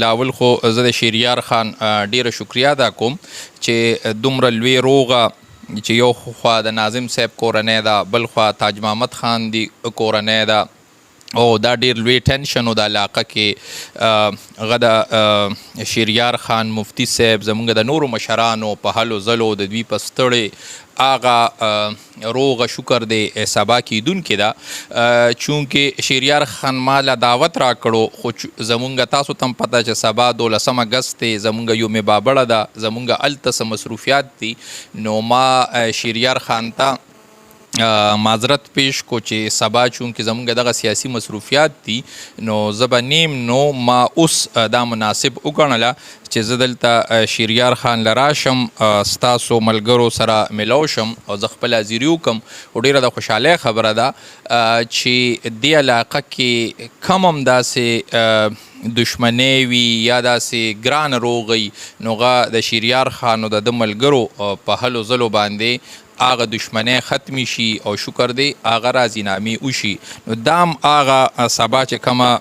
لاول خو زه د شهریار خان ډیره شکریا ادا کوم چې دومره لوی روغه چې یو خوا د ناظم صاحب کورنۍ ده بل خوا تاج محمد خان دی کورنۍ ده او دا ډیر لوی ټینشن و د علاقه کې هغه د شهریار خان مفتی صاحب زمونږ د نورو مشرانو په هلو ځلو د دوی په ستړې هغه روغه شکر دی سبا کیدونکې ده چونکې شهریار خان ما له دعوت راکړو خو زمونږ تاسو ته هم پته چې سبا 12 اګست دی زمونږ یوم بابړه ده زمونږ هلته څه مصروفیات دي نو ما شهریار خان ته معذرت پیش کو چې سبا چونکې زمونږ دغه سیاسي مصروفیات دي نو زه به نیم نو ما اوس دا مناسب وګڼله چې زه دلته شهریار خان له راشم ستاسو ملګرو سره ملو شم او زه خپل حاضري وکړم او ډېره د خوشحالۍ خبره ده چې دې علاقه کې کم هم داسې دشمنۍ وي یا داسې ګرانه روغی نو هغه د شهریار خان او د ده ملګرو په هلو ځلو باندې هغه دشمنۍ ختمی شي او شکر دی هغه راضینامې وشي نو دا هم هغه سبا چې کومه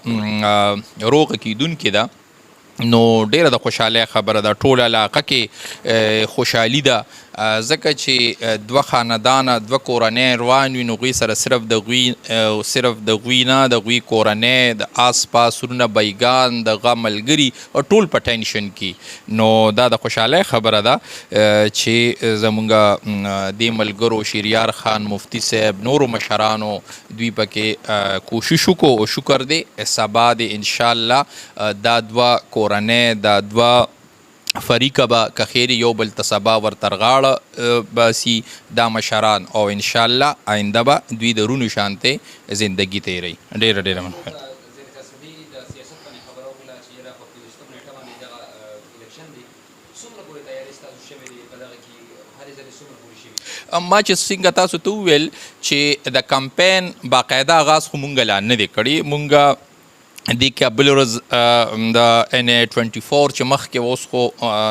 روغه کیدونکې ده نو ډیره د خوشحالۍ خبره ده ټول علاقه کې خوشحالي ده ځکه چې دوه خاندانه دوه کورنۍ روان وي نو هغوی سره صرف د هغوی نه د هغوی کورنۍ د آس پاس ورونه بیګان د هغه ملګري ټول په ټینشن کې نو دا د خوشحالۍ خبره ده چې زمونږ دې ملګرو شهریار خان مفتی صاحب نورو مشرانو دوی پکې کوشش وکړو او شکر دی سبا دی انشاءالله دا دوه کورنۍ دا دوه فریقه به که خیر یو بل ته سبا ورترغاړه باسي دا مشران او انشاءالله آینده به دوی د رونو شانتې زندگی تیروي ډېره ډېره مننه ما چې څنګه تاسو ته وویل چې د کمپین باقاعده آغاز خو مونږ لا نه دی کړی مونږ دې کې بل ورځ د NA24 چې مخکې اوس خو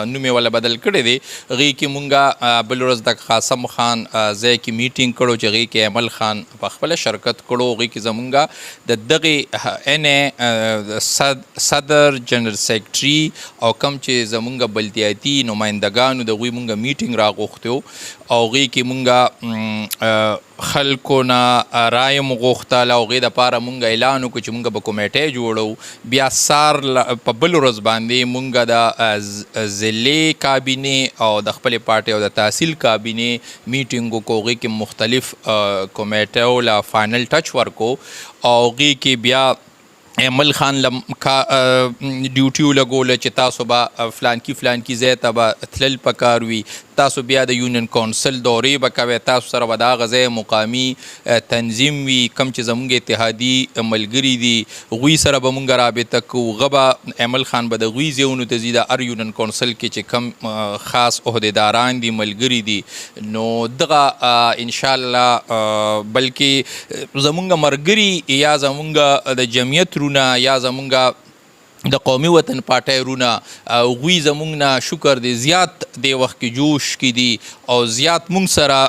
نوم یې ولا بدل کړی دی هغې کې مونږ بل ورځ د قاسم خان ځای کې میټینګ کړو چې هغې کې ایمل خان په خپله شرکت کړو هغې کې زمونږ د دغې NA صدر جنرال سیکرټري او کم چې زمونږ بلدیاتي نمایندګانو د هغوی مونږ میټینګ راغوښتی و او هغې کې مونږ خلکو نه رایه مو غوښتله او هغې دپاره مونږ اعلان وکړو چې مونږ به کمیټۍ جوړو بیا سار په بل ورځ باندې مونږ د ضلعې کابینې او د خپلې پارټۍ او د تحصیل کابینې میټینګ وکړو هغې کې مختلف کمیټیو له فاینل ټچ ورکو او هغې کې بیا ایمل خان ډیوټي ولګوله چې تاسو به فلانکي ځای ته به تلل پکار وي تاسو بیا د یونین کونسل دورې به کوئ تاسو سره به د هغه ځای مقامي تنظیم وي کم چې زموږ اتحادي ملګري دي هغوی سره به مونږ رابطه کوو هغه به ایمل خان به د هغوی ځایونو ته ځي د هر یونین کونسل کې چې کم خاص عهدیداران دي ملګري دي نو دغه انشاءالله بلکې زموږ ملګري یا زموږ د جمعیت رونه یا زموږ د قومي وطن پارټۍ رونه هغوی زموږ نه شکر دی زیات دې وخت کې جوش کې دي او زیات مونږ سره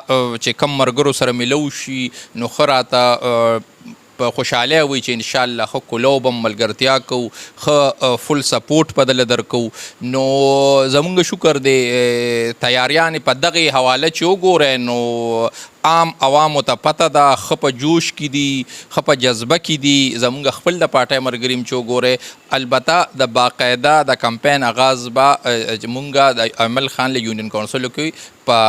چې کم ملګرو سره ملو شي نو ښه راته په خوشحالۍ وي چې انشاءالله ښه کلوب هم ملګرتیا کوو ښه فل سپورټ په دله درکوو نو زمونږ شکر دی تیاریانې په دغې حواله چې وګورئ نو عام عوامو ته پته ده ښه په جوش کې دي ښه په جذبه کې دي زمونږ خپل د پارټۍ ملګري هم چې وګورئ البته د باقاعده د کمپین آغاز به مونږ د ایمل خان له یونین کونسلو کې په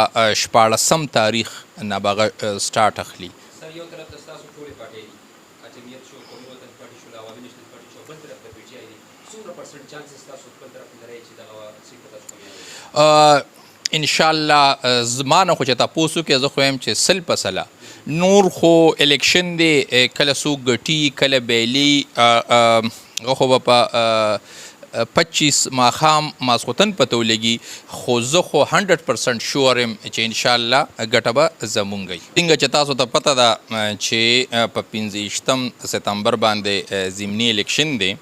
14 تاریخ نه به هغه سټارټ اخلي انشاءالله زما نه خو چې تپوس وکړې زه خو یم چې 100% نور خو الیکشن دی کله څوک ګټي کله بیلي هغه خو به په 25 ماښام ماسخوتن پته ولګي خو زه خو 100% شور یم چې انشاءالله ګټه به زمونږ وي څنګه چې تاسو ته پته ده چې په 15 سپتمبر باندې ضمني الیکشن دی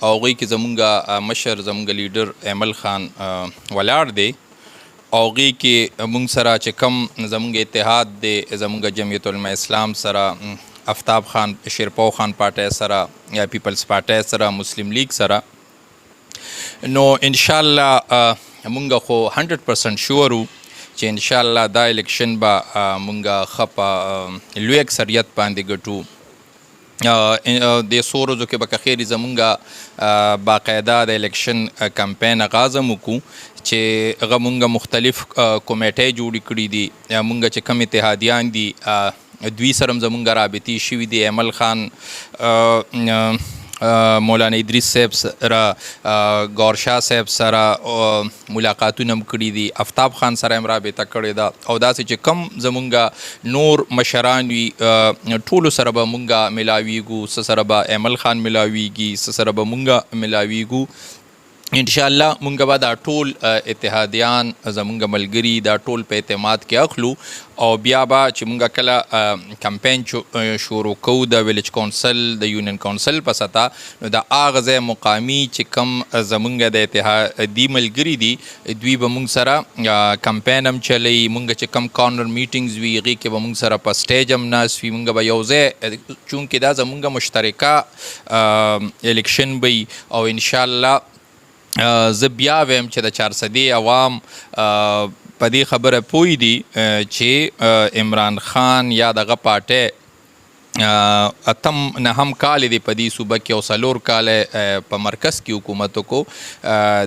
او هغوی کې زمونږ مشر زمونږ لیډر ایمل خان ولاړ دی او هغې کې مونږ سره چې کم زمونږ اتحاد دی زمونږ جمعیت علماء اسلام سره افتاب خان شیرپو خان پارټۍ سره یا پیپلز پارټۍ سره مسلم لیگ سره نو انشاءالله مونږ خو 100% شور وو چې انشاءالله دا الیکشن به مونږ ښه په لوی اکثریت باندې ګټو. د څو ورځو کې به که خیر زمونږ باقاعده د الیکشن کمپین آغاز هم وکړو چې هغه مونږ مختلف کمیټې جوړې کړي دي. مونږ چې کم اتحادیان دي دوی سره هم زمونږ رابطې شوي دي. ایمل خان مولانا ادریس صاحب سره گورشاه صاحب سره ملاقاتونه هم کړي دي. آفتاب خان سره هم رابطه کړې ده او داسې چې کم زمونږ نور مشران وي ټولو سره به مونږ ملاویږو. څه سره به ایمل خان ملاویږي، څه سره به مونږ ملاویږو. انشاءالله مونږ به دا ټول اتحادیان زمونږ ملګري دا ټول په اعتماد کې اخلو او بیا به چې مونږ کله کمپین شروع کوو د ویلیج کونسل د یونین کونسل په سطح نو د هغه ځای مقامي چې کم زمونږ د اتحادي ملګري دي دوی به مونږ سره کمپین هم چلی. مونږ چې کم کارنر میټینګز وي هغې کې به مونږ سره په سټیج هم ناست وي. مونږ به یو ځای چونکې دا زمونږ مشترکه الیکشن به او انشاءالله زه بیا ویم چې د چارسدې عوام په دې خبره پوه دي چې عمران خان یا دغه پارټۍ اتم نهم کال دی په دې صوبه کې او 4 کال په مرکز کې حکومت وکړو.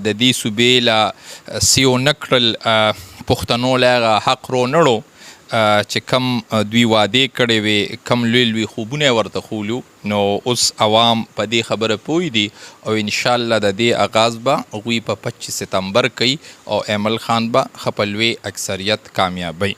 د دې صوبې له سیو نکړل پښتنو له هغه حق رو نړو چې کم دوی وعدې کړې وې، کم لوی لوی خوبونه یې ورته ښولو. نو اوس عوام په دې خبره پوه دي او انشاءالله د دې آغاز به هغوی په 25 ستمبر کوي او ایمل خان به ښه په لوی اکثریت کامیابوي.